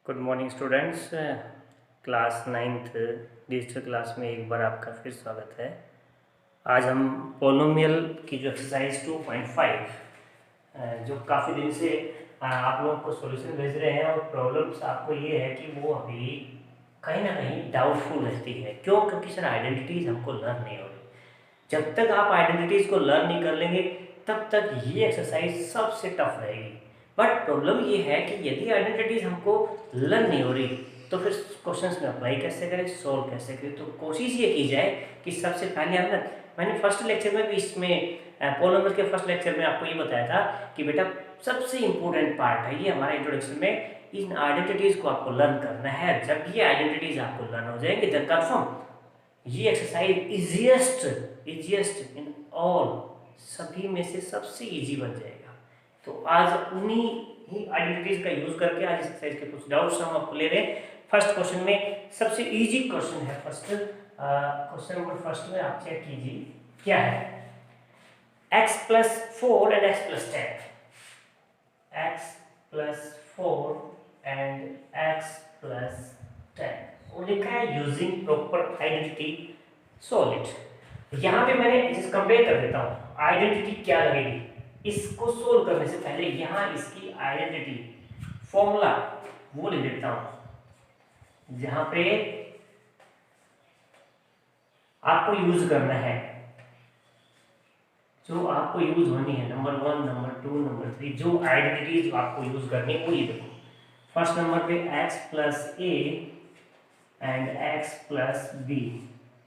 Good morning students. Class ninth digital class में एक बार आपका फिर स्वागत है। आज हम पोलोमियल की जो एक्सरसाइज 2.5 जो काफ़ी दिन से आप लोगों को सॉल्यूशन भेज रहे हैं और प्रॉब्लम्स आपको ये है कि वो अभी कहीं ना कहीं डाउटफुल रहती है। क्यों? क्योंकि सर आइडेंटिटीज़ हमको लर्न नहीं हो रही। जब तक आप आइडेंटिटीज़ को लर्न नहीं कर लेंगे तब तक ये एक्सरसाइज सबसे टफ रहेगी। बट प्रॉब्लम ये है कि यदि आइडेंटिटीज़ हमको लर्न नहीं हो रही तो फिर क्वेश्चंस में अप्लाई कैसे करें, सोल्व कैसे करें। तो कोशिश ये की जाए कि सबसे पहले हम मैंने फर्स्ट लेक्चर में भी इसमें पोलोमियल के फर्स्ट लेक्चर में आपको ये बताया था कि बेटा सबसे इंपॉर्टेंट पार्ट है ये हमारा इंट्रोडक्शन में, इन आइडेंटिटीज़ को आपको लर्न करना है। जब ये आइडेंटिटीज़ आपको लर्न हो जाएंगे देन कंफर्म ये एक्सरसाइज इजिएस्ट इन ऑल, सभी में से सबसे इजी बन जाएगा। तो आज उन्हीं ही आइडेंटिटीज का यूज करके आज एक्सरसाइज के कुछ डाउट्स हम आपको ले रहे हैं। फर्स्ट क्वेश्चन में सबसे इजी क्वेश्चन है। क्वेश्चन नंबर फर्स्ट में आप चेक कीजिए क्या है। x+4 and x+10, x+4 and x+10 वो लिखा है यूजिंग प्रॉपर आइडेंटिटी सॉल्व। यहाँ पे मैंने इसे कंपेयर कर देता हूँ, आइडेंटिटी क्या लगेगी। इसको सोल्व करने से पहले यहाँ इसकी आइडेंटिटी फॉर्मूला वो लिख देता हूँ जहाँ पे आपको यूज करना है, जो आपको यूज होनी है। नंबर 1, नंबर 2, नंबर 3 जो आइडेंटिटीज आपको यूज करनी है वो ये देखो। फर्स्ट नंबर पे x+a एंड x+b,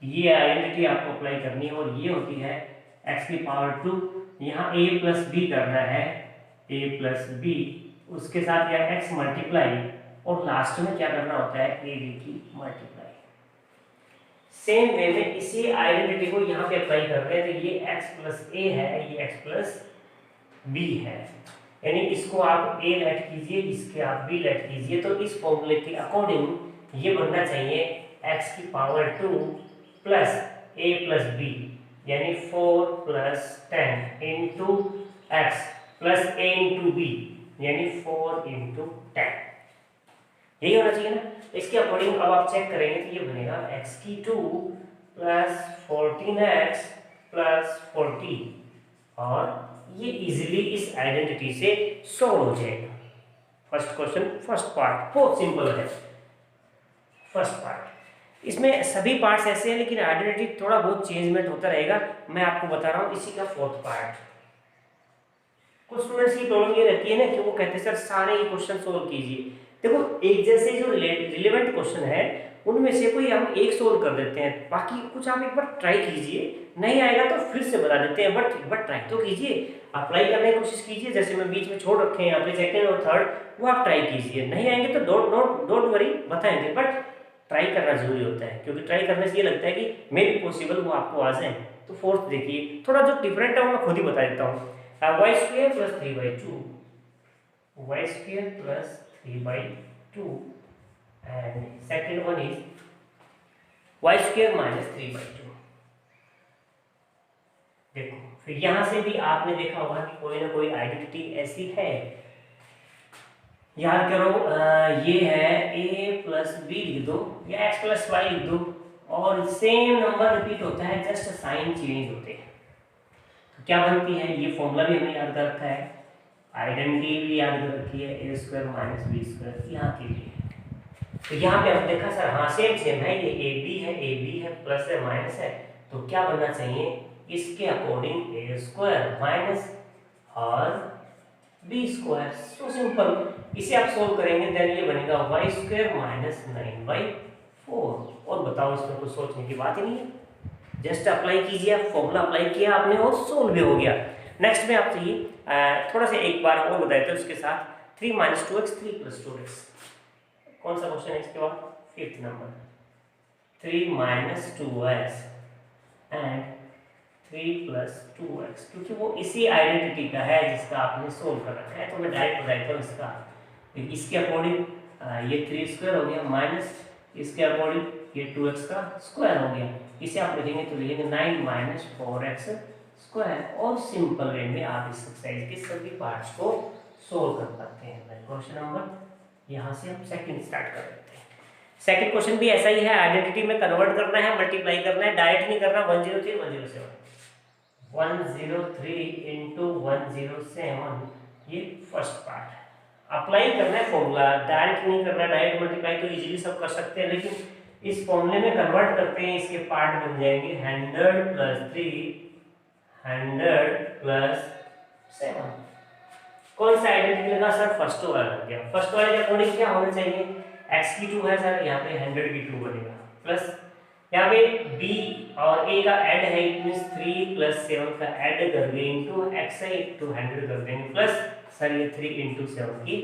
ये आइडेंटिटी आपको अप्लाई करनी है और ये होती है x⁻²। यहाँ a+b करना है, a+b, उसके साथ यह x मल्टीप्लाई और लास्ट में क्या करना होता है ab की मल्टीप्लाई। सेम वे में इसी आइडेंटिटी को यहाँ पे अप्लाई कर रहे हैं तो ये x+a है, ये x+b है, यानी इसको आप a लेट कीजिए, इसके आप b लेट कीजिए। तो इस फॉर्मूले के अकॉर्डिंग ये बनना चाहिए x⁻² प्लस a+b, यानी 4 + 10 into x plus a into b, यानी 4 × 10। यही होना चाहिए ना। इसके अकॉर्डिंग अब आप चेक करेंगे तो ये बनेगा x⁻² प्लस 14x प्लस 14, और ये इजीली इस आइडेंटिटी से सॉल्व हो जाएगा। फर्स्ट क्वेश्चन, फर्स्ट पार्ट बहुत सिंपल है। फर्स्ट पार्ट, इसमें सभी पार्ट्स ऐसे हैं लेकिन आइडेंटिटी थोड़ा बहुत चेंजमेंट होता रहेगा। मैं आपको बता रहा हूँ इसी का फोर्थ पार्ट। कुछ स्टूडेंट्स की प्रॉब्लम ये रहती है ना कि वो कहते हैं सर सारे ही क्वेश्चन सोल्व कीजिए। देखो एक जैसे जो रिलेवेंट क्वेश्चन है उनमें से कोई हम एक सोल्व कर देते हैं, बाकी कुछ आप एक बार ट्राई कीजिए, नहीं आएगा तो फिर से बता देते हैं, बट एक बार ट्राई तो कीजिए, अप्लाई करने की कोशिश कीजिए। जैसे मैं बीच में छोड़ रखे हैं यहाँ पे सेकंड और थर्ड, वो आप ट्राई कीजिए। नहीं आएंगे तो डोंट वरी, बताएंगे, बट ट्राई करना जरूरी होता है, क्योंकि ट्राई करने से ये लगता है कि मे बी पॉसिबल वो आपको आ जाए। तो फोर्थ देखिए, थोड़ा जो डिफरेंट है वो मैं खुद ही बता देता हूँ। y² + 3/2, y² + 3/2 and second one is y² - 3/2। देखो फिर यहां से भी आपने देखा होगा कि कोई ना कोई आइडेंटिटी ऐसी है। याद करो, ये है a+b लिख दो या x+y लिख दो, और सेम नंबर रिपीट होता है, जस्ट साइन चेंज होते हैं। तो क्या बनती है, ये फॉर्मूला भी हमने याद कर रखा है, आइडेंटिटी भी याद कर रखी है, a² - b², यहाँ की भी है। तो यहाँ पे हमने देखा सर हाँ सेम है, ये ab है प्लस है माइनस है, तो क्या बनना चाहिए इसके अकॉर्डिंग a² माइनस और b²। सो सिंपल, इसे आप सोल्व करेंगे देन ये बनेगा y² - 9/4। और बताओ इसमें कुछ सोचने की बात ही नहीं है, जस्ट अप्लाई कीजिए, फॉर्मूला अप्लाई किया आपने और सोल्व भी हो गया। नेक्स्ट में आप चाहिए थोड़ा सा एक बार और बताए थे उसके साथ 3 - 2x 3 + 2x। कौन सा क्वेश्चन है इसके बाद? Fifth number, 3 - 2x and 3 + 2x, क्योंकि वो इसी आइडेंटिटी का है जिसका आपने सोल्व कर रखा है। तो मैं डायरेक्ट बताता हूँ इसका, इसके अकॉर्डिंग ये 3² हो गया, माइनस इसके अकॉर्डिंग ये 2x का स्क्वायर हो गया। इसे आप लिखेंगे तो लिखेंगे 9 - 4x², और सिंपल वे में आप इस एक्सरसाइज के सभी पार्ट्स को सोल्व कर पाते हैं। क्वेश्चन नंबर यहाँ से हम सेकंड स्टार्ट कर देते हैं। सेकंड क्वेश्चन भी ऐसा ही है, आइडेंटिटी में कन्वर्ट करना है, मल्टीप्लाई करना है, डायरेक्ट नहीं करना। 103 107 103 इंटू 107, ये फर्स्ट पार्ट है। अप्लाई करना है फॉर्मूला, डायरेक्ट नहीं करना। डायरेक्ट मल्टीप्लाई तो इजीली सब कर सकते हैं, लेकिन इस फॉर्मूले में कन्वर्ट करते हैं, इसके पार्ट बन जाएंगे 100 प्लस 3 100 प्लस 7। कौन सा आइडेंटिटी लगा सर? फर्स्ट वाला लग गया। फर्स्ट वाले के अकॉर्डिंग क्या होना चाहिए? x की 2 है सर, यहाँ पे 100 की 2 बनेगा, प्लस यहाँ पे b और a का ऐड है, इट मींस 3 प्लस 7 का ऐड कर देंगे इनटू x है इनटू 100 कर देंगे, प्लस सर ये 3 इंटू 7 की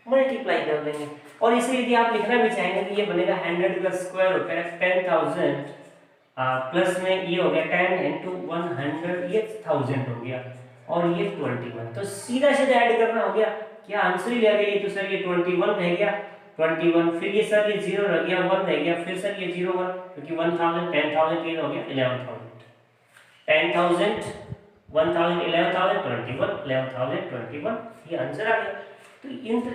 मल्टीप्लाई कर देंगे। और इसे यदि आप लिखना भी चाहेंगे तो ये बनेगा 100 का स्क्वायर होता है 10,000, प्लस में ये हो गया 10 इंटू 100, ये 1000 हो गया, और ये 21। तो सीधा सीधा ऐड करना हो गया, क्या आंसर ही ले गया। ये तो सर ये 21 रह गया, 21, फिर ये सर ये 0 रह गया, 1 रह गया, फिर सर ये 0 1, क्योंकि 1000 10,000 ये हो गया 11,000, 10,000 1000 11,000 21 11,000 21, ये आंसर आ गया। तो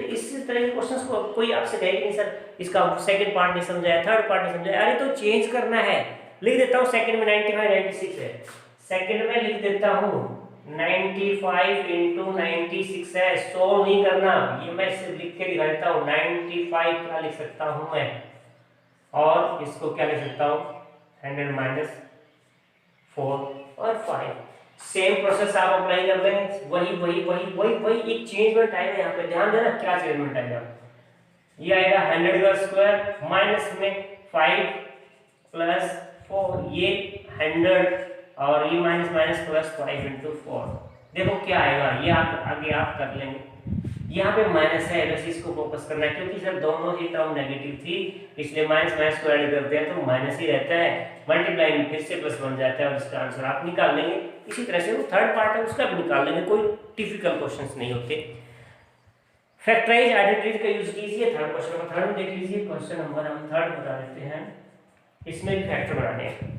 इस तरह के क्वेश्चंस को कोई आपसे कहे नहीं सर इसका सेकंड पार्ट नहीं समझाया, थर्ड पार्ट नहीं समझाया, अरे तो चेंज करना है। लिख देता हूँ सेकंड में 95 96 है, सेकंड में लिख देता हूँ 95 इंटू 96 है, 100 नहीं करना, ये मैं सिर्फ लिख के दिखा देता हूँ। 95 क्या लिख सकता हूँ मैं, और इसको क्या लिख सकता हूँ 100 माइनस 4 और 5। सेम प्रोसेस आप अप्लाई कर लेंगे, वही एक चेंजमेंट आएगा यहाँ पे, ध्यान देना क्या चेंजमेंट आएगा। ये आएगा 100 का स्क्वायर माइनस में 5 प्लस 4, ये 100 और ये माइनस माइनस प्लस 5 इंटू 4, देखो क्या आएगा, ये आप आगे आप कर लेंगे। यहाँ पे माइनस है, बस इसको फोकस करना है, क्योंकि सर दोनों ही टर्म नेगेटिव थी, इसलिए माइनस माइनस को ऐड करते हैं तो माइनस ही रहता है, मल्टीप्लाई में फिर से प्लस बन जाता है, और इसका आंसर आप निकाल लेंगे। इसी तरह से वो थर्ड पार्ट है उसका भी निकाल लेंगे, कोई डिफिकल्ट क्वेश्चंस नहीं होते। फैक्टराइज आइडेंटिटी का यूज कीजिए। थर्ड क्वेश्चन नंबर थर्ड देख लीजिए, क्वेश्चन नंबर हम थर्ड बता देते हैं, इसमें भी फैक्टर बनाने हैं,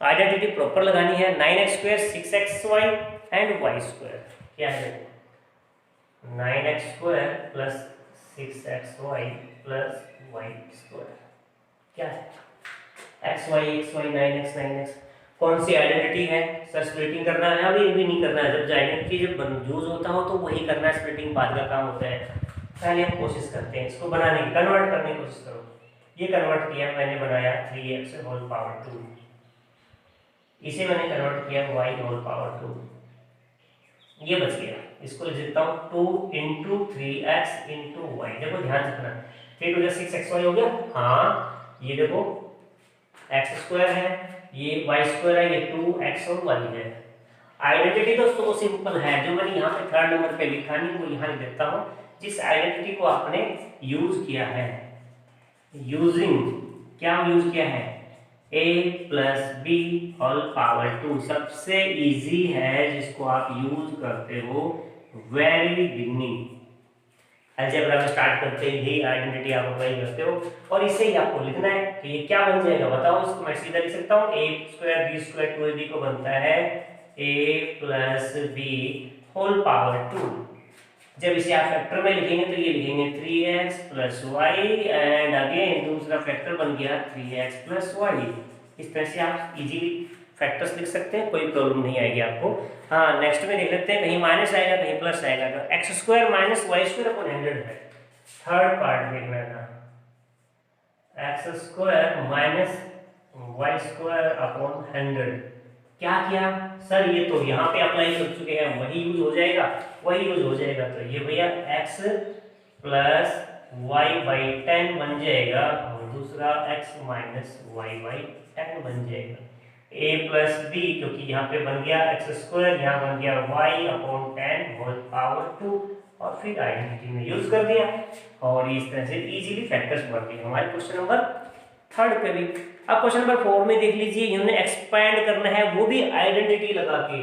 आइडेंटिटी प्रॉपर लगानी है। 9x² 6xy एंड y², क्या है 9x² plus 6xy plus y², क्या है xy 9x 9x। कौन सी आइडेंटिटी है सर? स्प्लिटिंग करना है, अभी भी नहीं करना है, जब आइडेंटिटी जब यूज होता हो तो वही करना है, स्प्लिटिंग बाद का काम होता है। पहले हम कोशिश करते हैं इसको बनाने की, कन्वर्ट करने की कोशिश करो। ये कन्वर्ट किया मैंने, बनाया 3x होल पावर 2, इसे मैंने कन्वर्ट किया y होल पावर 2, ये बच गया, इसको लिख देता हूँ 2 इंटू 3x इंटू y। देखो ध्यान रखना, 3 टू 6xy हो गया, हाँ ये देखो x² है, ये y² है, ये 2x और y है। आइडेंटिटी तो सो सिंपल है, जो मैंने यहाँ पे थर्ड नंबर पे लिखा नहीं वो यहाँ लिख देता हूँ। जिस आइडेंटिटी को आपने यूज किया है, यूजिंग क्या यूज किया है, a plus B whole power 2, सबसे इजी है जिसको आप यूज करते हो वेरी बिगिनिंग, अलजेब्रा में स्टार्ट करते ही आइडेंटिटी आप अप्लाई करते हो, और इसे ही आपको लिखना है। तो ये क्या बन जाएगा बताओ, इसको मैं सीधा लिख सकता हूँ, a² b² 2ab को बनता है a plus B whole power 2। जब इसे आप फैक्टर में लिखेंगे तो ये लिखेंगे 3x plus Y, and again दूसरा फैक्टर बन गया 3x प्लस वाई। इस तरह से आप इजीली फैक्टर्स लिख सकते हैं, कोई प्रॉब्लम नहीं आएगी आपको। हाँ नेक्स्ट में देख लेते हैं, कहीं माइनस आएगा कहीं प्लस आएगा, तो x² माइनस y² अपॉन 100 है, थर्ड पार्ट देखना है ना, x² माइनस y² अपॉन 100। क्या किया सर, ये तो यहाँ पे अप्लाई कर चुके हैं, वही यूज हो जाएगा, वही यूज हो जाएगा, तो ये भैया x प्लस y बाई 10 बन जाएगा, और दूसरा x माइनस y बाई 10 बन जाएगा। a प्लस b, क्योंकि यहाँ पे बन गया x², यहाँ बन गया y अपॉन 10 होल पावर 2, और फिर आइडेंटिटी में यूज कर दिया, और इस तरह से इजीली फैक्टर्स बढ़ गए हमारे क्वेश्चन नंबर थर्ड पे भी। अब क्वेश्चन नंबर 4 में देख लीजिए, इन्होंने एक्सपैंड करना है, वो भी आइडेंटिटी लगा के।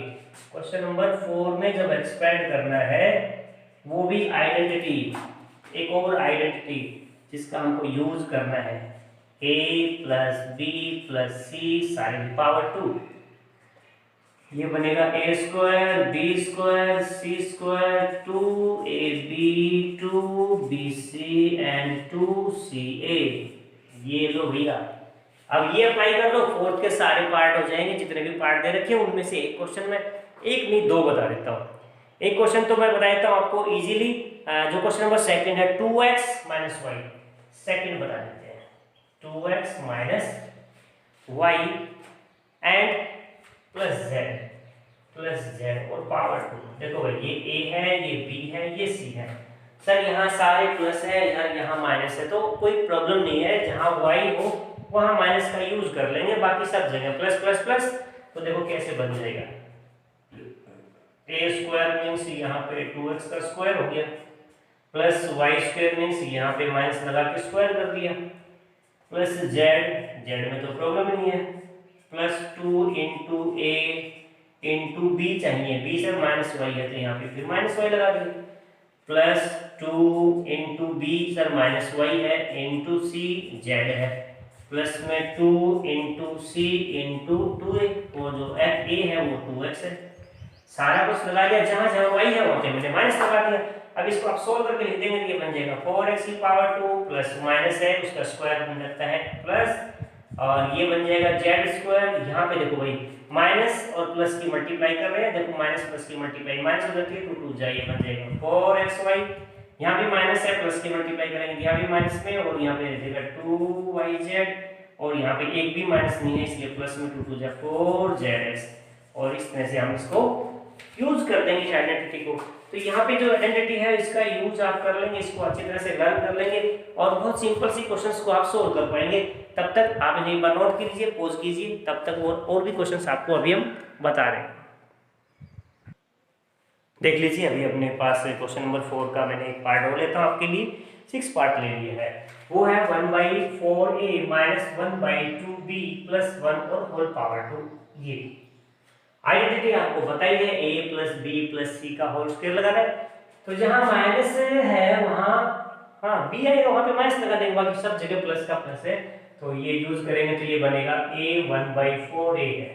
क्वेश्चन नंबर 4 में जब एक्सपैंड करना है वो भी आइडेंटिटी, एक और आइडेंटिटी जिसका हमको यूज करना है, a plus B plus C sign power 2। ये बनेगा A square B square C square 2ab 2bc and 2ca। ये लो भैया, अब ये अप्लाई कर लो, फोर्थ के सारे पार्ट हो जाएंगे। जितने भी पार्ट दे रखे हैं उनमें से एक क्वेश्चन में, एक नहीं दो बता देता हूँ। एक क्वेश्चन तो मैं बता देता हूँ आपको इजीली, जो क्वेश्चन नंबर सेकंड है 2x माइनस वाई, सेकंड बता देते हैं 2x minus Y and plus Z और पावर 2। देखो भाई ये ए है, ये बी है, ये सी है। सर यहाँ सारे प्लस है, यहाँ माइनस है, तो कोई प्रॉब्लम नहीं है। जहाँ वाई हो वहाँ माइनस का यूज कर लेंगे, बाकी सब जगह प्लस प्लस प्लस। तो देखो कैसे बन जाएगा, ए स्क्वायर मीन्स यहाँ पे 2x का स्क्वायर हो गया, प्लस वाई स्क्वायर मीन्स यहाँ पे माइनस लगा के स्क्वायर कर दिया, प्लस जेड में तो प्रॉब्लम नहीं है, plus 2 into A into B चाहिए, बी सर माइनस वाई है तो यहाँ पे फिर माइनस वाई लगा देंगे, plus 2 into B sir minus Y है इंटू सी जेड है, प्लस में 2 इंटू सी इंटू 2a, वो जो ए है वो 2x है। सारा कुछ लगा दिया, जहां जहां y है वहां पे मैंने माइनस लगा दिया। अब इसको आप सोल्व करके लिख देंगे तो ये बन जाएगा 4x की पावर 2 प्लस माइनस है उसका स्क्वायर बन जाता है प्लस, और ये बन जाएगा जेड स्क्वायर। यहाँ पे देखो भाई माइनस और प्लस की मल्टीप्लाई कर रहे हैं, देखो माइनस प्लस की मल्टीप्लाई माइनस हो जाती है तो 2 जाइए बन जाएगा 4xy। यहाँ भी माइनस है, प्लस की मल्टीप्लाई करेंगे यहाँ भी माइनस में, और यहाँ पे रहेगा 2yz, और यहाँ पे एक भी माइनस नहीं है इसलिए प्लस में 2 जा 4zx। और इस तरह से हम इसको यूज कर देंगे इस आइडेंटिटी को। तो यहाँ पे जो आइडेंटिटी है इसका यूज आप कर लेंगे, इसको अच्छी तरह से लर्न कर लेंगे और बहुत सिंपल सी क्वेश्चंस को आप सोल्व कर पाएंगे। तब तक आप इन्हें एक बार नोट कीजिए, पॉज कीजिए, तब तक और भी क्वेश्चंस आपको अभी हम बता रहे हैं। देख लीजिए, अभी अपने पास क्वेश्चन नंबर 4 का मैंने एक पार्ट और लेता हूँ आपके लिए, 6 पार्ट ले लिया है। वो है 1/4a माइनस 1/2b प्लस 1 और होल पावर 2। ये आइडेंटिटी आपको बताई है, a प्लस बी प्लस सी का होल स्क्वायर लगाना है। तो जहां माइनस है वहां हाँ b आएगा, वहां पे माइनस लगा देंगे, बाकी सब जगह प्लस का प्लस है तो ये यूज करेंगे तो ये बनेगा a 1/4a है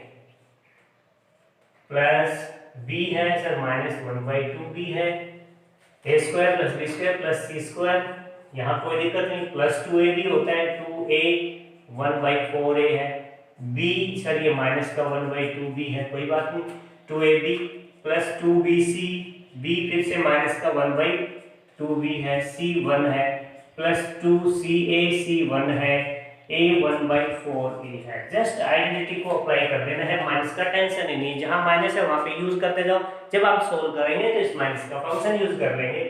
प्लस b है सर माइनस 1/2b है, a square plus b square plus c square. यहाँ कोई दिक्कत नहीं, प्लस 2a भी होता है, 2a 1/4a है, b सर ये माइनस का 1/2b है, कोई बात नहीं, 2ab प्लस 2bc, b फिर से माइनस का 1/2b है, c 1 है, प्लस 2ca c 1 है, a 1/4a है। जस्ट आइडेंटिटी को अप्लाई कर देना है, माइनस का टेंशन ही नहीं, जहां माइनस है वहां पे यूज करते जाओ। जब आप सोल्व करेंगे तो इस माइनस का फंक्शन यूज कर लेंगे।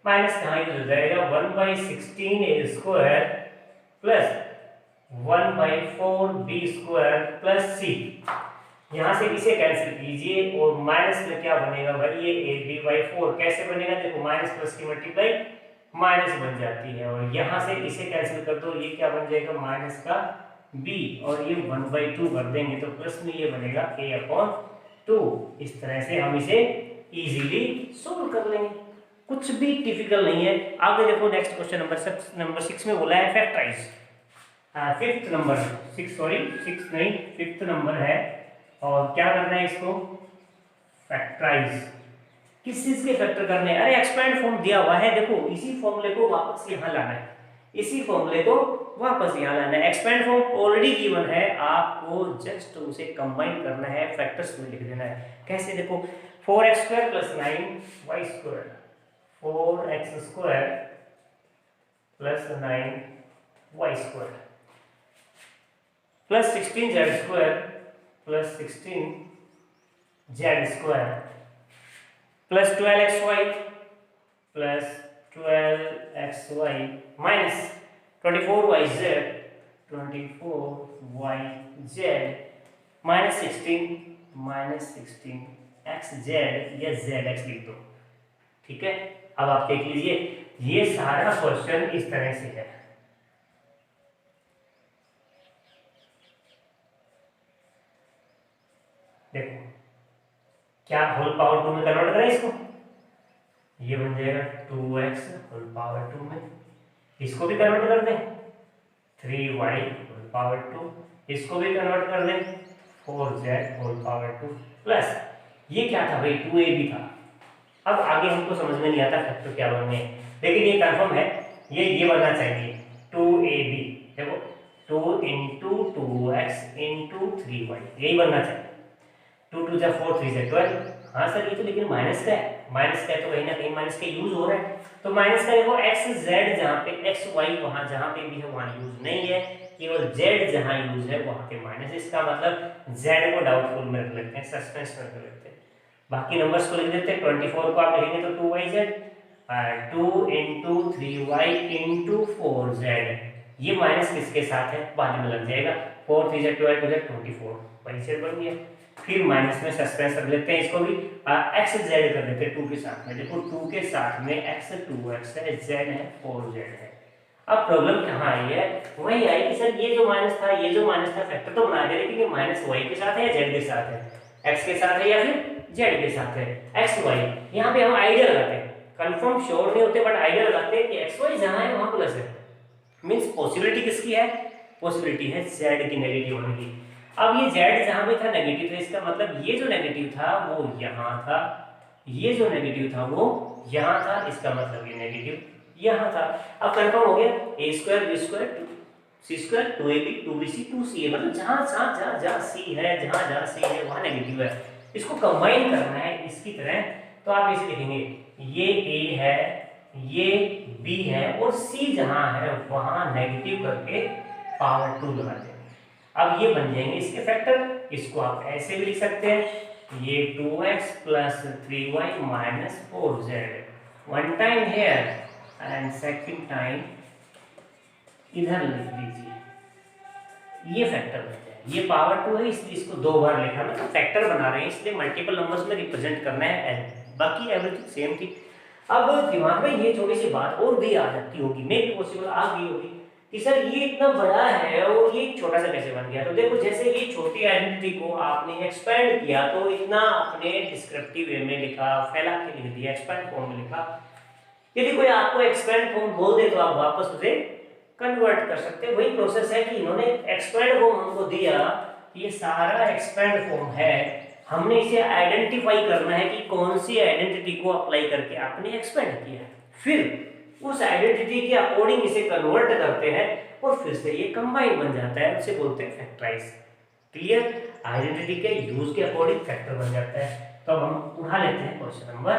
माइनस कहाँ यूज हो जाएगा, 1/16a square plus 1/4b square plus c। यहाँ से इसे कैंसिल कीजिए और माइनस में क्या बनेगा भाई, ये ab/4 कैसे बनेगा, देखो माइनस प्लस की मल्टीप्लाई माइनस बन जाती है, और यहाँ से इसे कैंसिल कर दो, ये क्या बन जाएगा माइनस का b, और ये 1/2 कर देंगे तो प्लस में ये बनेगा a/2। इस तरह से हम इसे इजीली सोल्व कर लेंगे, कुछ भी डिफिकल्ट नहीं है। आगे देखो नेक्स्ट क्वेश्चन नंबर 6 में बोला है फैक्टराइज, फिफ्थ नंबर 6 नहीं फिफ्थ नंबर है, और क्या करना है इसको फैक्टराइज। किस चीज के फैक्टर करने हैं, अरे एक्सपेंड फॉर्म दिया हुआ है, देखो इसी फॉर्मूले को वापस यहाँ लाना है, इसी फॉर्मूले को वापस यहाँ लाना है। एक्सपेंड फॉर्म ऑलरेडी गिवन है, आपको जस्ट उसे कंबाइन करना है, फैक्टर्स में लिख देना है। कैसे, देखो 4x² plus 9y² 4x² plus 9y² plus 16z² plus 16z² plus 12xy plus 12xy minus 24yz minus 16xz या zx लिख दो, ठीक है। अब आप देख लीजिए, ये सारा क्वेश्चन इस तरह से है। देखो क्या होल पावर 2 में कन्वर्ट करें इसको, ये बन जाएगा 2x होल पावर 2 में, इसको भी कन्वर्ट कर दें 3y होल पावर 2, इसको भी कन्वर्ट कर दें 4z होल पावर 2, प्लस ये क्या था भाई 2ab था। अब आगे हमको समझ में नहीं आता फैक्टर क्या बनने हैं, लेकिन ये कंफर्म है ये बनना चाहिए 2ab। देखो 2 इंटू 2x इंटू 3y यही बनना चाहिए। 2 2 जा 4 3 जा 12। हाँ सर ये तो लेकिन माइनस का है, माइनस का है तो कहीं ना कहीं माइनस का यूज हो रहा है, तो माइनस का देखो एक्स जेड जहाँ पे एक्स वाई वहाँ जहाँ पे भी है वहाँ यूज नहीं है, केवल जेड जहाँ यूज है वहाँ पे माइनस। इसका मतलब जेड को डाउटफुल में रख लेते हैं, सस्पेंस में रख लेते हैं। बाकी नंबर्स को लिख देते हैं। 24 को आप लिखेंगे तो 2yz, 2 into 3y into 4z। ये माइनस किसके साथ है बाद में लग जाएगा, 4 3 जा 12 2 जा 24 y बन गया। फिर माइनस में सस्पेंस रख लेते हैं, इसको भी एक्स जेड कर देते हैं 2 के साथ में। देखो 2 के साथ में एक्स 2x है, जेड है 4z है। अब प्रॉब्लम कहाँ आई है, वही आई कि सर ये जो माइनस था फैक्टर तो बना दिया, लेकिन ये माइनस वाई के साथ है या जेड के साथ है, एक्स के साथ है या फिर जेड के साथ है, एक्स वाई। यहाँ पे हम आइडिया लगाते हैं, कंफर्म श्योर नहीं होते बट आइडिया लगाते हैं कि एक्स वाई जहाँ है वहाँ प्लस है, मीन्स पॉसिबिलिटी किसकी है, पॉसिबिलिटी है जेड की नेगेटिव होने की। अब ये z जहां पे था नेगेटिव था, इसका मतलब ये जो नेगेटिव था वो यहाँ था, ये जो नेगेटिव था वो यहाँ था, इसका मतलब ये नेगेटिव यहाँ था। अब कंफर्म हो गया, a square b square c square 2ab 2bc 2ca, मतलब जहाँ जहाँ जहाँ c है, जहाँ जहाँ c है वहाँ नेगेटिव है। इसको कंबाइन करना है इसकी तरह, तो आप इसे लिखेंगे ये a है, ये b है और c जहाँ है वहाँ नेगेटिव करके पावर 2 लगा देंगे। अब ये बन जाएंगे इसके फैक्टर, इसको आप ऐसे भी लिख सकते हैं, ये 2x plus 3y minus 4z, one time here and second time इधर लिख दीजिए, ये फैक्टर बन जाए। ये पावर 2 है इसलिए इसको 2 बार लिखा, मतलब फैक्टर बना रहे हैं इसलिए मल्टीपल नंबर्स में रिप्रेजेंट करना है, बाकी एवरीथिंग सेम थी। अब दिमाग में ये थोड़ी सी बात और भी आ जाती होगी, मे भी पॉसिबल आ गई होगी कि सर ये इतना बड़ा है और ये छोटा सा कैसे बन गया। तो देखो जैसे ये छोटी आइडेंटिटी को आपने एक्सपेंड किया तो इतना आपने डिस्क्रिप्टिव वे में लिखा, फैला के लिख दिया, एक्सपेंड फॉर्म में लिखा। यदि कोई आपको एक्सपेंड फॉर्म बोल दे तो आप वापस उसे कन्वर्ट कर सकते हैं। वही प्रोसेस है कि इन्होंने एक्सपेंड फॉर्म हमको दिया, ये सारा एक्सपेंड फॉर्म है, हमने इसे आइडेंटिफाई करना है कि कौन सी आइडेंटिटी को अप्लाई करके आपने एक्सपेंड किया, फिर उस आइडेंटिटी के अकॉर्डिंग इसे कन्वर्ट करते हैं और फिर से ये कंबाइन बन जाता है, उसे बोलते हैं फैक्टराइज। क्लियर, आइडेंटिटी के यूज के अकॉर्डिंग फैक्टर बन जाता है। तो अब हम उठा लेते हैं क्वेश्चन नंबर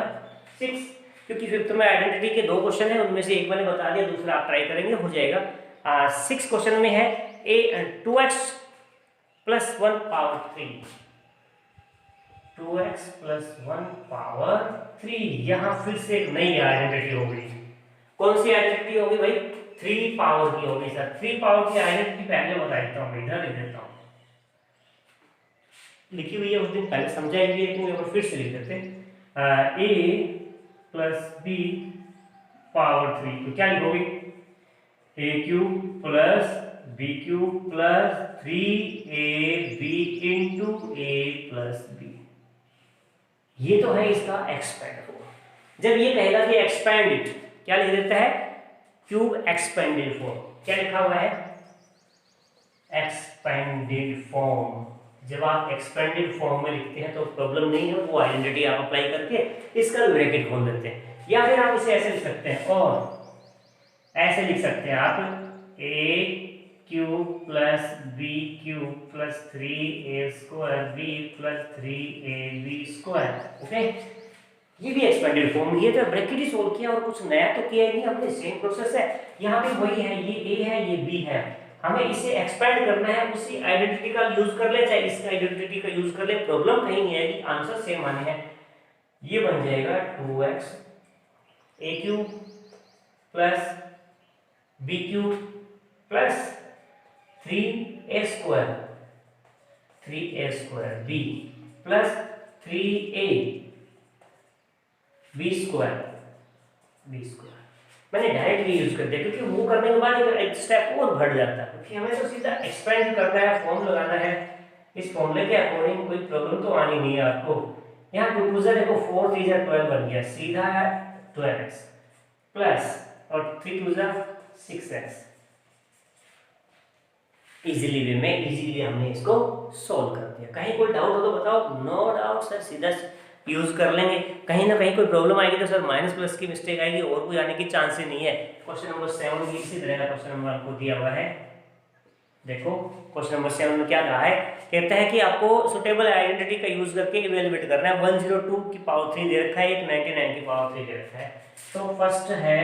6, क्योंकि फिफ्थ में आइडेंटिटी के 2 क्वेश्चन है, उनमें से एक मैंने बता दिया, दूसरा आप ट्राई करेंगे हो जाएगा। 6 क्वेश्चन में है 2x plus 1 power 3, 2x plus 1 power 3, यहाँ फिर से एक नई आइडेंटिटी हो गई। कौन सी आइडेंटिटी होगी भाई, 3 पावर की होगी। सर 3 पावर की आइडेंटिटी पहले बता देता हूँ, इधर लिख देता हूँ, लिखी हुई है उस दिन पहले समझाई गई, लेकिन एक बार फिर से लिख देते हैं। a प्लस बी पावर 3, तो क्या लिखोगे, a cube plus B cube plus 3ab into a plus B. ये तो है इसका एक्सपेंड फॉर्म। जब ये कहेगा कि एक्सपेंड इट, क्या लिख देता है, क्यूब एक्सपेंडेड फॉर्म। क्या लिखा हुआ है, एक्सपेंडेड फॉर्म। जब आप एक्सपेंडेड फॉर्म में लिखते हैं तो प्रॉब्लम नहीं है, वो आइडेंटिटी आप अप्लाई करके इसका ब्रैकेट खोल देते हैं, या फिर आप इसे ऐसे लिख सकते हैं, और ऐसे लिख सकते हैं आप a cube plus B cube plus 3a square b plus 3ab square. Okay, ये भी एक्सपेंडेड फॉर्म, ये तो ब्रैकेट ही सोल्व किया और कुछ नया तो किया ही नहीं हमने, सेम प्रोसेस है। यहाँ पे वही है, ये a है ये b है, हमें इसे एक्सपेंड करना है, उसी आइडेंटिटी का यूज कर ले चाहे इस आइडेंटिटी का यूज कर ले, प्रॉब्लम कहीं नहीं आएगी, आंसर सेम आने हैं। ये बन जाएगा 2x a cube plus b cube plus 3a square b plus 3a b square. मैंने डायरेक्टली यूज कर दिया क्योंकि वो करने के बाद एक स्टेप और बढ़ जाता है, क्योंकि हमें तो सीधा एक्सपेंड करना है, फॉर्म लगाना है, इस फॉर्मूले के अकॉर्डिंग कोई प्रॉब्लम तो आनी नहीं है आपको। यहाँ 2 से देखो 4 3 जा 12 बन गया, सीधा 12x प्लस और 3 2 जा 6x, इजीली वे में इजीली हमने इसको सॉल्व कर दिया। कहीं कोई डाउट हो तो बताओ। नो डाउट सर, सीधा यूज कर लेंगे। कहीं ना कहीं कोई प्रॉब्लम आएगी तो सर माइनस प्लस की मिस्टेक आएगी, और कोई आने की चांस ही नहीं है। क्वेश्चन नंबर 7 भी इसी तरह का क्वेश्चन नंबर आपको दिया हुआ है। देखो क्वेश्चन नंबर 7 में क्या कहा है, कहता है कि आपको सुटेबल आइडेंटिटी का यूज करके इवेलुएट करना है। 102 की पावर 3 दे रखा है, एक 99 की पावर 3 दे रखा है। तो फर्स्ट है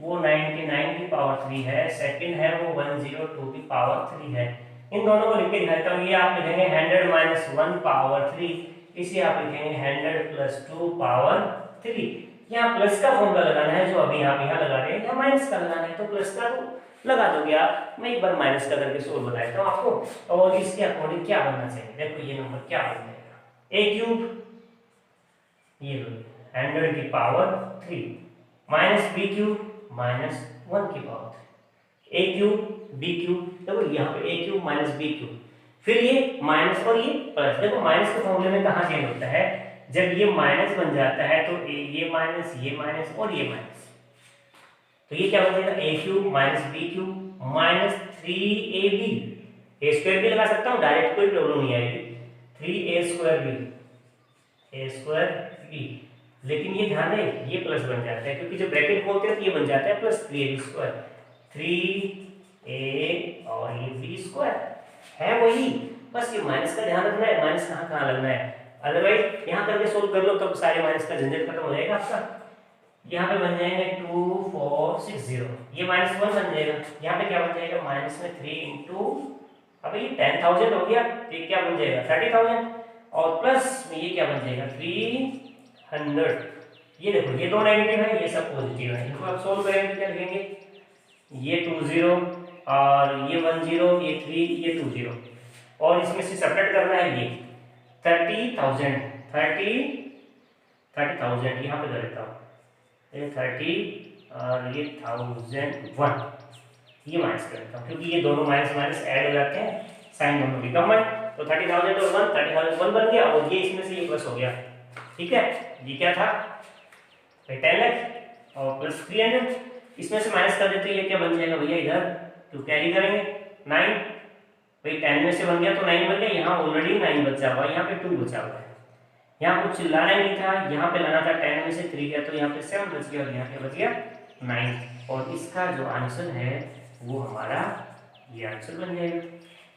वो 99 की पावर 3 है, सेकंड है वो 102 की पावर 3 है। इन दोनों को लिख के दिखाता हूँ। ये आप लिखेंगे 100 माइनस 1 पावर 3, इसे आप लिखेंगे 100 प्लस 2 पावर 3। यहाँ प्लस का फॉर्मूला लगाना है जो अभी आप यहाँ लगा रहे हैं, या माइनस का लगाना है तो प्लस का तो लगा दोगे आप। मैं एक बार माइनस का करके सोल्व बताता हूँ आपको, और इसके अकॉर्डिंग क्या बनना चाहिए। देखो ये नंबर क्या बन जाएगा, ए क्यूब, ये 100 की power 3 minus B cube minus 1 की power 3, A cube B cube. देखो यहाँ पे A cube minus B cube, फिर ये माइनस और ये प्लस। देखो माइनस के फॉर्मूले में कहाँ चेंज होता है, जब ये माइनस बन जाता है तो ये माइनस और ये माइनस, तो ये क्या बन जाएगा, A cube minus B cube minus 3ab। A square भी लगा सकता हूँ डायरेक्ट, कोई प्रॉब्लम नहीं आएगी। 3a स्क्वायर बी, लेकिन ये ध्यान दें ये प्लस बन जाता है, क्योंकि जब ब्रैकेट खोलते हैं तो ये बन जाता है प्लस 3ab स्क्वायर। 3a और ये b स्क्वायर है वही, बस ये माइनस का ध्यान रखना है, माइनस कहाँ कहाँ लगना है। अदरवाइज यहाँ करके सोल्व कर लो तब सारे माइनस का झंझट खत्म हो जाएगा आपका। यहाँ पे बन जाएंगे 2460, ये माइनस 1 बन जाएगा। यहाँ पे क्या बन जाएगा, माइनस में 3 इंटू, अब ये 10,000 हो गया, तो ये क्या बन जाएगा 30,000, और प्लस में ये क्या बन जाएगा 300। ये देखो ये दो नेगेटिव है, ये सब पॉजिटिव है, इनको आप सोल्व करेंगे क्या लिखेंगे, ये 20 और ये 10, ये 3, ये 20, और इसमें से सब्ट्रैक्ट करना है ये 30,000 यहाँ पे कर देता हूँ, ये 30 और ये 1001, ये माइनस कर देता हूँ क्योंकि ये दोनों माइनस माइनस ऐड हो जाते हैं, साइन दोनों की कॉमन, तो 30,000 और 1 30,001 बन गया, और ये इसमें से ये प्लस हो गया। ठीक है, ये क्या था 10 लाख और प्लस 300, इसमें से माइनस कर देते ये क्या बन जाएगा भैया, इधर तो कैरी करेंगे 9, भाई 10 में से बन गया तो 9 बन गया, यहाँ ऑलरेडी 9 बचा हुआ है, यहाँ पे 2 बचा हुआ है, यहाँ कुछ लाना ही नहीं था, यहाँ पे लाना था 10 में से 3 गया तो यहाँ पे 7 बच गया, और यहाँ पे बच गया 9, और इसका जो आंसर है वो हमारा ये आंसर बन जाएगा।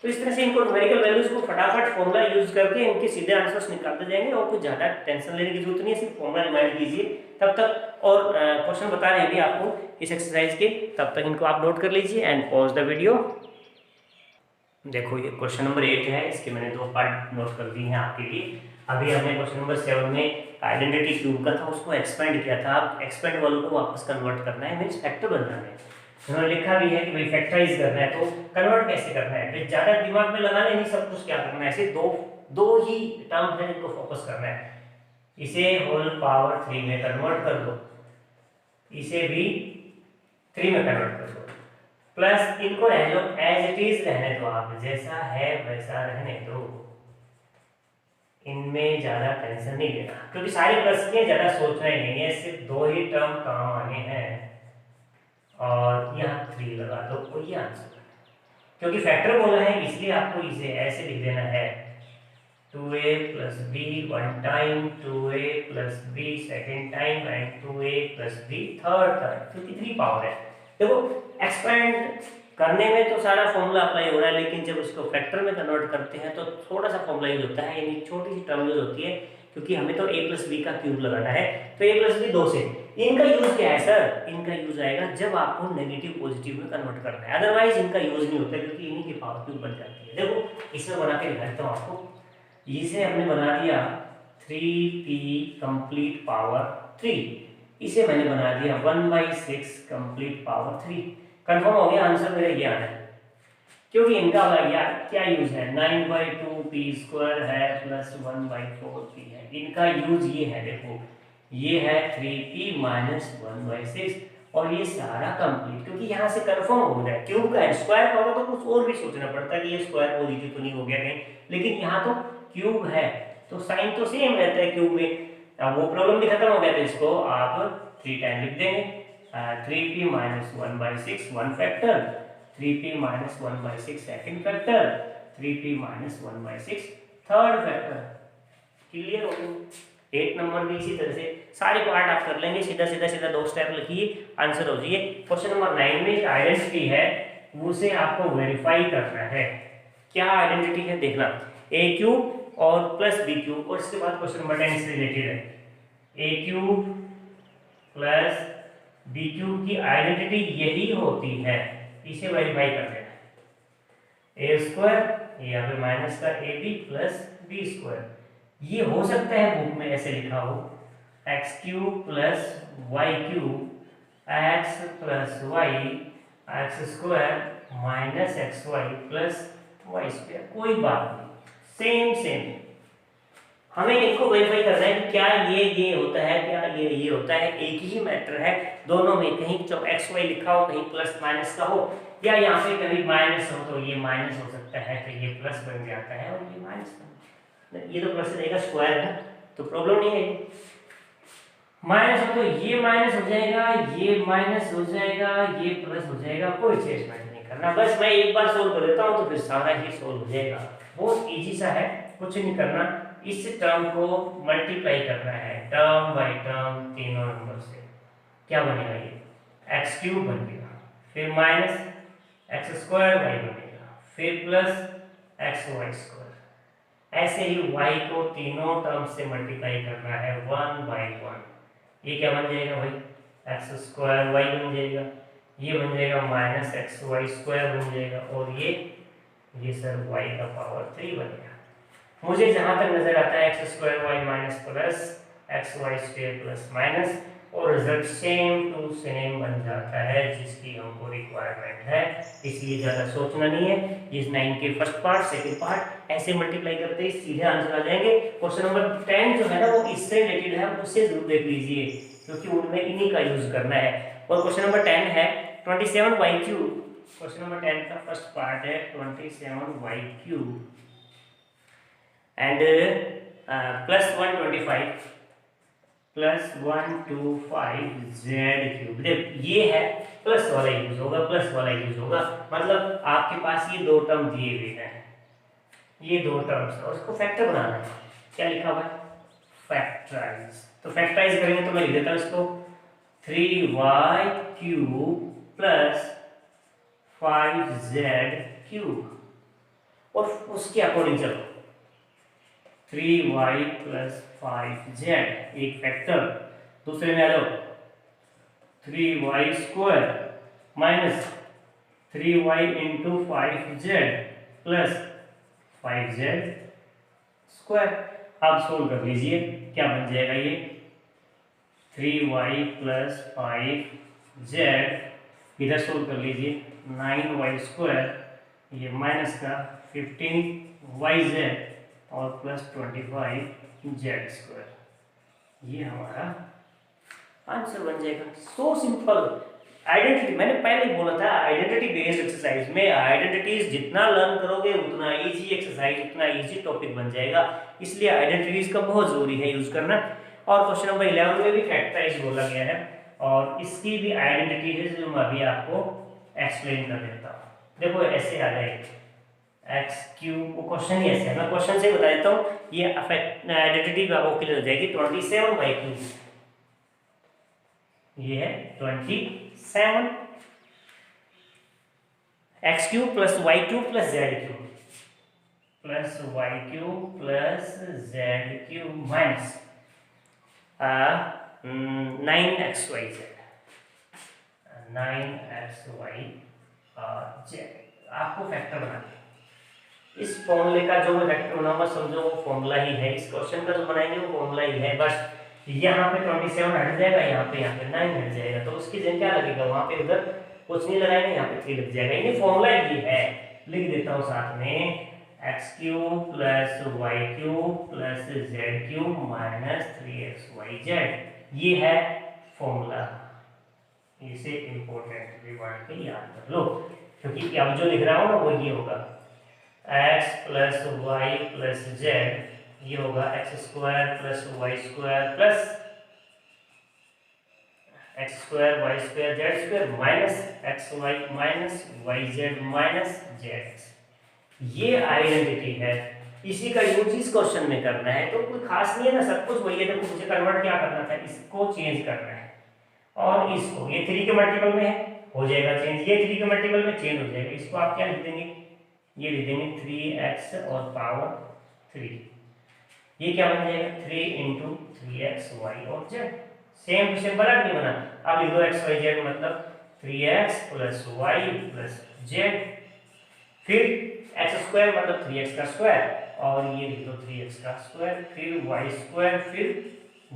तो इस तरह से इनको न्यूमेरिकल वैल्यूज को फटाफट फॉर्मूला यूज करके इनके सीधे आंसर्स निकालते जाएंगे, और कुछ ज़्यादा टेंशन लेने की जरूरत नहीं है, सिर्फ फॉर्मूला रिमाइंड कीजिए तब तक, और क्वेश्चन बता रहे हैं अभी आपको इस एक्सरसाइज के, तब तक इनको आप नोट कर लीजिए एंड पॉज द वीडियो। देखो ये क्वेश्चन नंबर 8 है, इसके मैंने 2 पार्ट नोट कर दिए हैं आपके लिए। अभी हमने क्वेश्चन नंबर 7 में आइडेंटिटी क्यूब का था, उसको एक्सपेंड किया था, आप एक्सपेंड वालों को वापस कन्वर्ट करना है, मीन्स फैक्टर बनाना है। उन्होंने लिखा भी है कि भाई फैक्टराइज करना है, तो कन्वर्ट कैसे करना है, फिर ज़्यादा दिमाग में लगाने नहीं सब कुछ क्या करना है, ऐसे दो ही टर्म है जिनको फोकस करना है। इसे होल पावर 3 में कन्वर्ट कर दो, इसे भी 3 में कन्वर्ट कर दो, प्लस इनको एज इट इज रहने दो, आप जैसा है वैसा रहने दो, इनमें ज्यादा टेंशन नहीं लेना, क्योंकि सारे प्लस के ज्यादा सोचना ही नहीं है, सिर्फ 2 ही टर्म काम आने हैं, और यहाँ 3 लगा दो, कोई आंसर, क्योंकि फैक्टर बोला है इसलिए आपको इसे ऐसे लिख देना है 2a plus B 1 time, 2a plus B second time, and 2a plus B third time, क्योंकि 3 पावर है। देखो एक्सपेंड करने में तो सारा फॉर्मूला अप्लाई हो रहा है, लेकिन जब उसको फैक्टर में कन्वर्ट करते हैं तो थोड़ा सा फॉर्मूला यूज होता है, यानी छोटी सी टर्म यूज होती है, क्योंकि हमें तो a प्लस बी का क्यूब लगाना है, तो a प्लस बी 2 से। इनका यूज क्या है सर, इनका यूज आएगा जब आपको नेगेटिव पॉजिटिव में कन्वर्ट करना है, अदरवाइज इनका यूज नहीं होता, क्योंकि इन्हीं की पावर क्यूब बन जाती है। देखो इसमें बना के दिखाता हूँ आपको, इसे हमने बना दिया 3p कंप्लीट पावर 3, इसे मैंने बना दिया 1/6 कंप्लीट पावर 3। कंफर्म हो गया आंसर मेरा ये आना है, क्योंकि इनका क्या यूज है, 9/2p² है प्लस 1/4p है, इनका यूज ये है, देखो ये है 3p माइनस 1/6, और ये सारा कंप्लीट, क्योंकि यहाँ से कंफर्म हो रहा है, क्यूब का स्क्वायर होगा तो कुछ और भी सोचना पड़ता है कि ये स्क्वायर पॉजिटिव तो नहीं हो गया कहीं, लेकिन यहाँ तो क्यूब है तो साइन तो सेम रहता है क्यूब में। अब वो प्रॉब्लम भी खत्म हो गया, तो इसको आप 3 टाइम लिख देंगे, 3p minus 1/6 1 factor, 3p minus 1/6 second factor, 3p minus 1/6 third factor. Clear हो गया। 8 नंबर भी इसी तरह से सारे पार्ट आप कर लेंगे, सीधा सीधा सीधा 2 स्टेप लिखिए, आंसर हो जाइए। क्वेश्चन नंबर 9 में एक आइडेंटिटी है, उसे आपको वेरीफाई करना है। क्या आइडेंटिटी है देखना, ए क्यूब और प्लस बी क्यूब, और इसके बाद क्वेश्चन नंबर 10 से रिलेटेड है। ए क्यूब प्लस बी क्यूब की आइडेंटिटी यही होती है, इसे वेरीफाई कर देना। ए स्क्वायर यहाँ पे माइनस का A B plus B square, ये हो सकता है बुक में ऐसे लिखा हो, X cube plus Y cube X plus Y X square minus X Y plus Y square, कोई बात नहीं, सेम सेम। हमें इनको वेरीफाई करना है कि क्या ये होता है, क्या ये होता है, एक ही मैटर है दोनों में, कहीं जब एक्स वाई लिखा हो कहीं प्लस माइनस का हो, या यहाँ पे कभी माइनस हो तो ये माइनस हो सकता है, तो ये प्लस बन जाता है और ये माइनस बन, ये तो प्लस रहेगा, स्क्वायर है तो प्रॉब्लम नहीं है। माइनस हो तो ये माइनस हो जाएगा, ये माइनस हो जाएगा, ये प्लस हो जाएगा, कोई चेंजमेंट नहीं करना, बस मैं एक बार सोल्व कर देता हूँ तो फिर सारा ही सोल्व हो जाएगा। बहुत इजी सा है, कुछ नहीं करना, इस टर्म को मल्टीप्लाई करना है टर्म बाय टर्म तीनों नंबर से। क्या बनेगा, ये एक्स क्यूब बनेगा, फिर माइनस एक्स स्क्वायर वाई बनेगा, फिर प्लस एक्स वाई स्क्वायर। ऐसे ही y को तीनों टर्म से मल्टीप्लाई करना है 1 बाई 1। ये क्या बन जाएगा भाई, एक्स स्क्वायर वाई बन जाएगा, ये बन जाएगा माइनस एक्स वाई स्क्वायर बन जाएगा, और ये सर y का पावर 3 बनेगा। मुझे जहां तक नजर आता है X square Y minus plus X Y square plus minus, और रिजल्ट सेम टू सेम बन जाता है जिसकी हमको रिक्वायरमेंट है, इसलिए ज़्यादा सोचना नहीं है। इस 9 के फर्स्ट पार्ट सेकंड पार्ट ऐसे मल्टीप्लाई करते ही सीधे आंसर आ जाएंगे। क्वेश्चन नंबर 10 जो है ना वो इससे रिलेटेड है, उसे जरूर देख लीजिए क्योंकि उनमें इन्हीं का यूज करना है। और क्वेश्चन नंबर 10 है 27y3। क्वेश्चन नंबर 10 का फर्स्ट पार्ट है 27y3 and plus 125 plus 125 Z cube. देख ये है प्लस वाला यूज होगा, प्लस वाला यूज होगा, मतलब आपके पास ये दो टर्म दिए हुए हैं, ये दो टर्म्स और उसको फैक्टर बनाना है। क्या लिखा हुआ है, फैक्टराइज। तो फैक्टराइज करेंगे तो मैं लिख देता हूँ इसको 3y cube plus 5z cube, और उसके अकॉर्डिंग चलो 3y प्लस 5z एक फैक्टर, दूसरे में आ जाओ 3y square minus 3y into 5z plus 5z square. आप सोल्व कर लीजिए, क्या बन जाएगा ये 3y प्लस 5z, इधर सोल्व कर लीजिए 9y स्क्वायर, ये माइनस का 15yz और प्लस 25z स्क्वायर, ये हमारा आंसर बन जाएगा। So simple. आइडेंटिटी मैंने पहले ही बोला था, आइडेंटिटी बेस्ड एक्सरसाइज में आइडेंटिटीज जितना लर्न करोगे उतना इजी एक्सरसाइज, उतना इजी टॉपिक बन जाएगा, इसलिए आइडेंटिटीज का बहुत जरूरी है यूज करना। और क्वेश्चन नंबर 11 में भी फैक्टराइज बोला गया है और इसकी भी आइडेंटिटी है जो मैं अभी आपको एक्सप्लेन कर देता हूँ। देखो ऐसे आ जाएगी एक्स क्यूब, वो क्वेश्चन ही ऐसे है, मैं क्वेश्चन से बता देता हूँ, ये आइडेंटिटी आपको क्लियर हो जाएगी। 27y3 ये है 27 X cube plus Y cube plus Z cube plus Y cube plus Z cube minus 9xyz 9xyz। आपको फैक्टर बनाना है, इस फॉर्मूले का जो मैं फैक्टर बनाऊंगा समझो वो फॉर्मूला ही है, इस क्वेश्चन का जो बनाएंगे वो फॉर्मूला ही है। बस यहाँ पे 27 हट जाएगा, यहाँ पे 9 हट जाएगा, तो उसकी जगह क्या लगेगा, वहाँ पे उधर कुछ नहीं लगाएंगे, यहाँ पे 3 लग जाएगा। ये फॉर्मूला ही है, लिख देता हूँ साथ में X cube plus Y cube plus Z cube minus 3xyz, ये है फॉर्मूला। इसे इम्पोर्टेंटली बढ़ के याद कर लो क्योंकि अब जो लिख रहा हूँ ना वो ये होगा x plus Y plus Z, ये होगा X square plus Y square plus X square Y square Z square minus X Y minus Y Z minus Z. ये आइडेंटिटी है, इसी का यूज इस क्वेश्चन में करना है। तो कोई खास नहीं है ना, सब कुछ वही है। देखो मुझे कन्वर्ट क्या करना था, इसको चेंज करना है और इसको, ये 3 के मल्टीपल में है हो जाएगा चेंज, ये 3 के मल्टीपल में चेंज हो जाएगा। इसको आप क्या लिख देंगे, ये लिख देंगे 3x और पावर 3। ये क्या बन जाएगा 3 इंटू 3x वाई और जेड। सेम टू सेम बना नहीं बना। अब लिख दो एक्स वाई जेड मतलब 3x plus Y plus Z, फिर एक्स स्क्वायर मतलब 3x का स्क्वायर और ये लिख दो 3x का स्क्वायर, फिर वाई स्क्वायर, फिर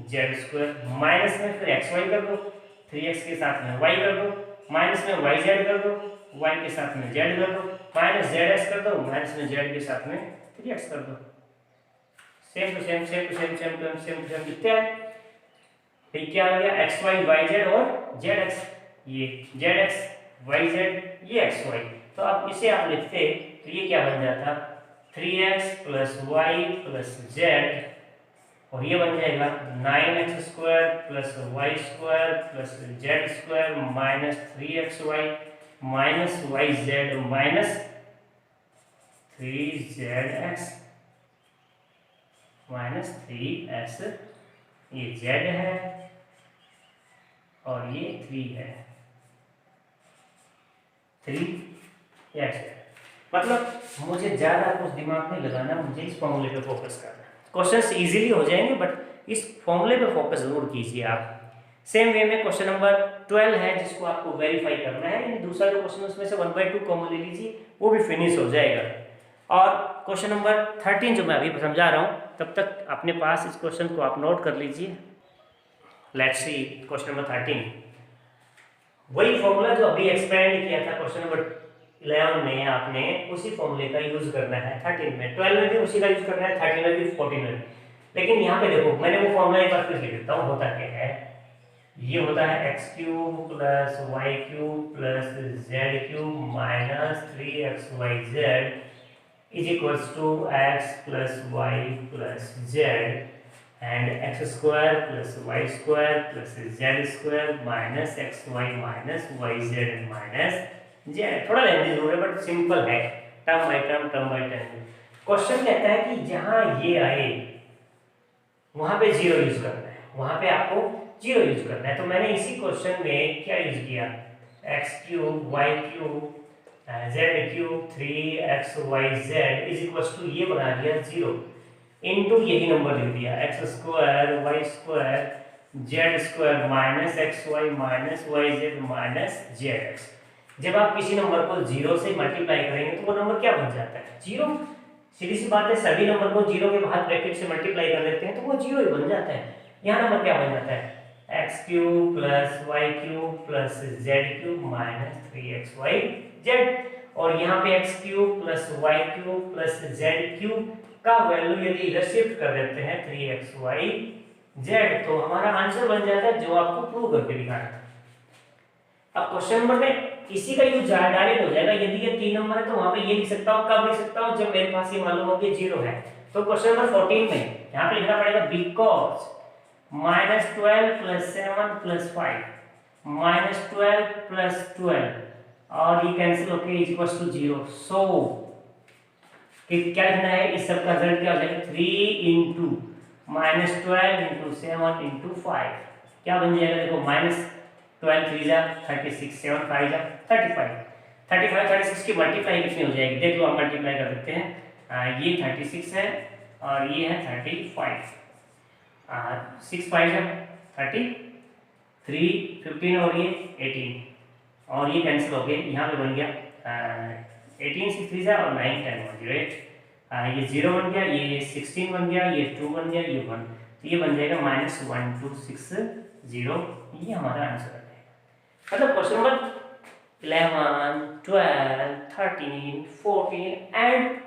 जेड स्क्वायर, माइनस में फिर एक्स वाई कर दो, 3x के साथ में वाई कर दो, माइनस में वाई जेड कर दो, वाई के साथ में जेड कर दो, माइनस जेड एक्स कर दो, माइनस में जेड के साथ में 3x कर दो। Same to same same to same same to same to same लिखते हैं। फिर क्या हो गया एक्स वाई वाई जेड और जेड एक्स, ये जेड एक्स वाई जेड ये एक्स वाई। तो अब इसे आप लिखते तो ये क्या बन जाता 3x plus Y plus Z और ये बन जाएगा 9x square plus Y square plus Z square minus 3xy minus Y Z minus 3zx minus 3x। ये z है और ये 3 है, 3x। मतलब मुझे ज़्यादा कुछ दिमाग नहीं लगाना, मुझे इस फॉर्मूले पे फोकस करना है। क्वेश्चंस इजीली हो जाएंगे बट इस फॉर्मूले पे फोकस जरूर कीजिए आप। सेम वे में क्वेश्चन नंबर 12 है जिसको आपको वेरीफाई करना है, यानी दूसरा जो क्वेश्चन उसमें से 1/2 कॉमन ले लीजिए, वो भी फिनिश हो जाएगा। और क्वेश्चन नंबर 13 जो मैं अभी समझा रहा हूँ, तब तक अपने पास इस क्वेश्चन को आप नोट कर लीजिए। Let's see question number 13। वही फॉर्मूला जो अभी एक्सपेंड किया था क्वेश्चन नंबर 11 में, आपने उसी फॉर्मूले का यूज करना है 13 में। 12 में भी उसी का यूज करना है, 13 में भी, 14 में भी। लेकिन यहाँ पे देखो मैंने वो फॉर्मूला एक बार फिर लिख देता हूँ। होता क्या है, ये होता है X cube plus Y cube plus Z cube minus 3xyz is equals to X plus Y plus Z and X square plus Y square plus Z square minus X Y minus Y Z minus Z. थोड़ा lengthy जरूर है but simple है, term by term term by term. Question कहता है कि जहां ये आए वहां पे जीरो यूज करना है, वहां पे आपको जीरो यूज करना है। तो मैंने इसी क्वेश्चन में क्या यूज किया, X cube Y cube Z cube 3xyz is equals to ये बना दिया जीरो इनटू यही नंबर लिख दिया X square Y square Z square minus X Y minus Y Z minus Z X. जब आप किसी नंबर को जीरो से मल्टीप्लाई करेंगे तो वो नंबर क्या बन जाता है, जीरो। सीधी सी बात है, सभी नंबर को जीरो के बाहर ब्रैकेट से मल्टीप्लाई कर देते हैं तो वो जीरो ही बन जाता है। यहाँ नंबर क्या बन जाता है, X cube plus Y cube plus Z cube minus 3xyz। और यहाँ पे X cube plus Y cube plus Z cube का वैल्यू यदि इधर शिफ्ट कर देते हैं 3xyz तो हमारा आंसर बन जाता है जो आपको प्रूव करके दिखाना था। अब क्वेश्चन नंबर में इसी का यूज डायरेक्ट हो जाएगा। यदि ये 3 नंबर है तो वहां पे ये लिख सकता हूं, कब लिख सकता हूं, जब मेरे पास ये मालूम हो कि जीरो है। तो क्वेश्चन नंबर 14 में यहाँ पे लिखना पड़ेगा बिकॉज -12 + 7 + 5 -12 + 12 और ये कैंसिल होके इक्वल्स टू 0। सो क्या लिखना है, इस सब का रिजल्ट क्या हो जाएगा 3 इंटू -12 इंटू 7 इंटू 5 क्या बन जाएगा, देखो -12 3 जा 36 7 5 जा 35 35 36 की मल्टीप्लाई कितनी हो जाएगी, देख लो आप मल्टीप्लाई कर देते हैं। ये 36 है और ये है 35, 6 5 जा 33 15 और ये 18 और ये कैंसिल हो गए, यहाँ पे बन गया 18 6 3 जा और 9 10 1 0 8 ये 0 बन गया, ये 16 बन गया, ये 2 बन गया, ये 1 तो ये बन जाएगा -1 2 6 0। ये हमारा आंसर है। मतलब क्वेश्चन नंबर 11 12 13 14 एंड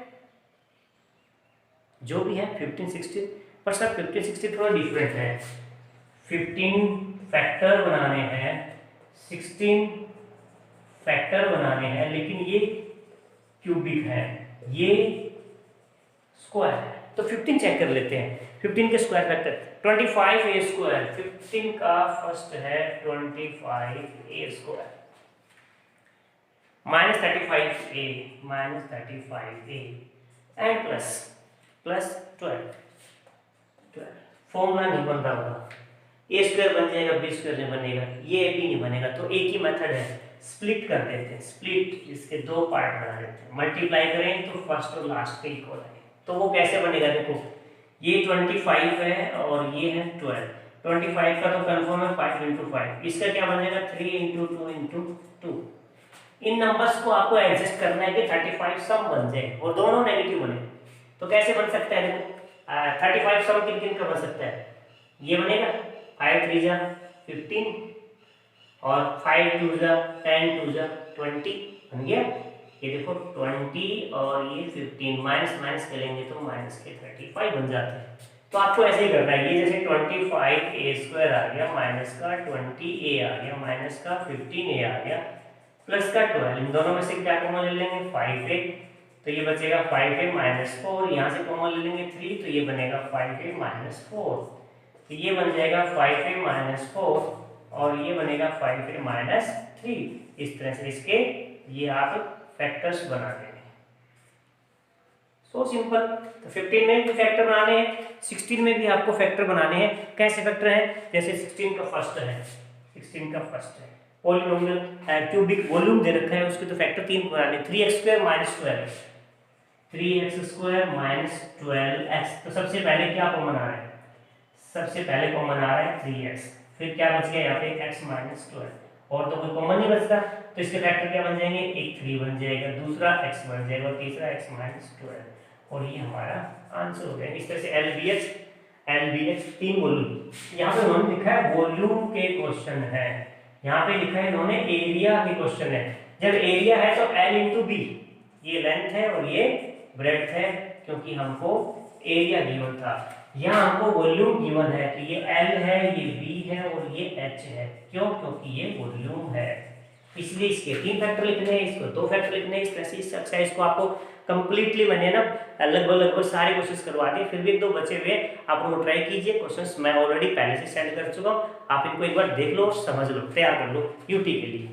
जो भी है 15 16, पर सर 15 16 थोड़ा डिफरेंट है। 15 फैक्टर बनाने हैं, 16 फैक्टर बनाने हैं, लेकिन ये क्यूबिक है, ये स्क्वायर है। तो 15 चेक कर लेते हैं। 15 के स्क्वायर फैक्टर 25a²। 15 का फर्स्ट है 25a² -35a and plus 12 formula नहीं बन रहा होगा, a² बन जाएगा, b² नहीं बनेगा, ये भी नहीं बनेगा। तो एक ही मेथड है, स्प्लिट कर देते हैं, स्प्लिट इसके दो पार्ट बना देते हैं, मल्टीप्लाई करें तो फर्स्ट और लास्ट के इक्वल आए। तो वो कैसे बनेगा, देखो ये 25 है और ये है 12। 25 का तो कंफर्म है 5 × 5, इसका क्या बनेगा 3 × 2 × 2। इन नंबर्स को आपको एडजस्ट करना है कि 35 सम बन जाए और दोनों नेगेटिव बने। तो कैसे बन सकता है, देखो 35 सम किन किन का बन सकता है, ये बनेगा 5 3 जा 15 और 5 2 जा 10 2 जा 20 बन गया। ये देखो 20 और ये 15 माइनस माइनस करेंगे तो माइनस के 35 बन जाते हैं। तो आपको ऐसे ही करना है, ये जैसे 25a² आ गया, माइनस का 20a आ गया, माइनस का 15a आ गया, प्लस का 12, इन दोनों में से क्या कॉमन ले लेंगे 5a, तो ये बचेगा 5a - 4, यहाँ से कॉमन ले लेंगे 3, तो ये बनेगा 5a - 4, तो ये बन जाएगा 5a - 4 और ये बनेगा 5a - 3। इस तरह से इसके ये आप फैक्टर्स बना देंगे। So simple. तो 15 में भी फैक्टर बनाने हैं, 16 में भी आपको फैक्टर बनाने हैं। कैसे फैक्टर हैं, जैसे 16 का फर्स्ट है पॉलिनोमियल क्यूबिक वॉल्यूम दे रखा है, उसके तो फैक्टर 3 बनाने, 3x² - 12x, 3x² - 12x। तो सबसे पहले क्या कॉमन आ रहा है, सबसे पहले कॉमन आ रहा है 3x, फिर क्या बच गया यहाँ पे x - 12, और तो कोई कॉमन नहीं बचता, तो इसके फैक्टर क्या बन जाएंगे, एक 3 बन जाएगा, दूसरा x बन जाएगा और तीसरा x - 12, और ये हमारा आंसर हो गया। इस तरह से LBH 3 वॉल्यूम। यहाँ पे उन्होंने लिखा है वॉल्यूम के क्वेश्चन है, यहाँ पे लिखा है इन्होंने एरिया के क्वेश्चन है। जब एरिया है तो L × B, ये लेंथ है और ये ब्रेड्थ है, क्योंकि हमको एरिया गिवन था। यहाँ हमको वॉल्यूम गिवन है, तो ये L है, ये B है और ये H है। क्यों, क्योंकि ये वॉल्यूम है, इसलिए इसके 3 फैक्टर लिखने हैं, इसको 2 फैक्टर लिखने हैं। इस तरह से इस एक्सरसाइज को आपको कंप्लीटली मैंने ना लगभग सारे क्वेश्चंस करवा दिए, फिर भी 1 2 बचे हुए आप उनको ट्राई कीजिए। क्वेश्चंस मैं ऑलरेडी पहले से सेंड कर चुका हूँ, आप इनको एक बार देख लो, समझ लो, तैयार कर लो यूटी के लिए।